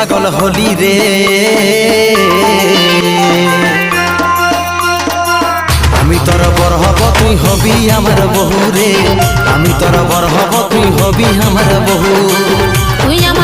পাগল হলি রে। আমি তোর বর হব তুই হবি আমার বহু রে, আমি তোর বর হব তুই হবি আমার বহু। তুই আমার